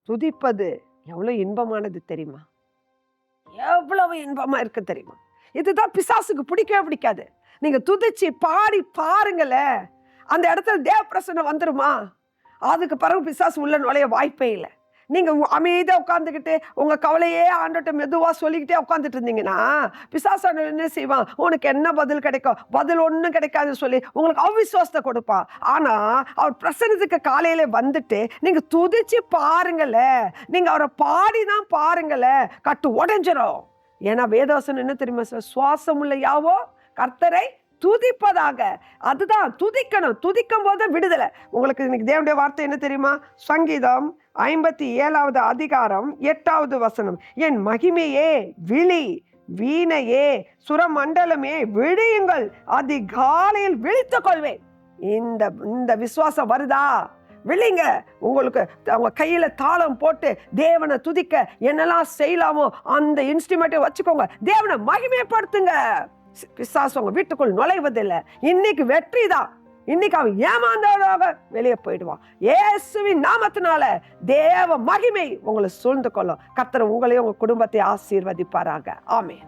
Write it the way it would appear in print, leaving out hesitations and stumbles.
துதிப்பது எவ்வளவு இன்பமானது தெரியுமா? எவ்வளவு இன்பமா இருக்கு தெரியுமா? இதுதான் பிசாசுக்கு பிடிக்கவே பிடிக்காது. நீங்க துதிச்சு பாடி பாருங்களேன், அந்த இடத்துல தேவ பிரசன்னம் வந்துருமா? அதுக்கு பிறகு பிசாசு உள்ள நுழைய வாய்ப்பே இல்லை. நீங்க அமைதியா உட்காந்துக்கிட்டு உங்க கவலையே ஆண்டவர்ட்ட மெதுவா சொல்லிக்கிட்டே உட்காந்துட்டு இருந்தீங்கன்னா, பிசாசு என்ன செய்வான்? உனக்கு என்ன பதில் கிடைக்கும்? பதில் ஒண்ணும் கிடைக்காதுன்னு சொல்லி உங்களுக்கு அவிசுவாசத்தை கொடுப்பான். ஆனா அவர் பிரசன்னத்துக்கு காலையில வந்துட்டு நீங்க துதிச்சு பாருங்களேன், நீங்க அவரை பாடிதான் பாருங்களேன், கட்டு உடைஞ்சிரும். ஏன்னா வேதவசனம் என்ன தெரியுமா? சுவாசம் உள்ள யாவோ கர்த்தரை துதிப்பதாக. அதுதான் துதிக்கணும். துதிக்கும் போது விடுதலை. உங்களுக்கு இன்னைக்கு தேவனுடைய வார்த்தை என்ன தெரியுமா? சங்கீதம் 57வது அதிகாரம் 8வது வசனம். என் மகிமையே விழி, வீணையே சுரமண்டலமே விழியுங்கள், அதிகாலையில் விழித்துக் கொள்வேன். இந்த விசுவாசம் வருதா? விழிங்க. உங்களுக்கு அவங்க கையில தாளம் போட்டு தேவனை துதிக்க என்னெல்லாம் செய்யலாமோ அந்த இன்ஸ்ட்ருமெண்ட்டை வச்சுக்கோங்க. தேவனை மகிமைப்படுத்துங்க. பிசாசு உங்க வீட்டுக்குள் நுழைவதில்லை. இன்னைக்கு வெற்றி தான். இன்னைக்கு அவன் ஏமாந்தவனாக வெளியே போயிடுவான். இயேசுவின் நாமத்தினால தேவ மகிமை உங்களை சூழ்ந்து கொள்ளும். கர்த்தர் உங்களையும் உங்க குடும்பத்தை ஆசீர்வதிப்பாராக. ஆமென்.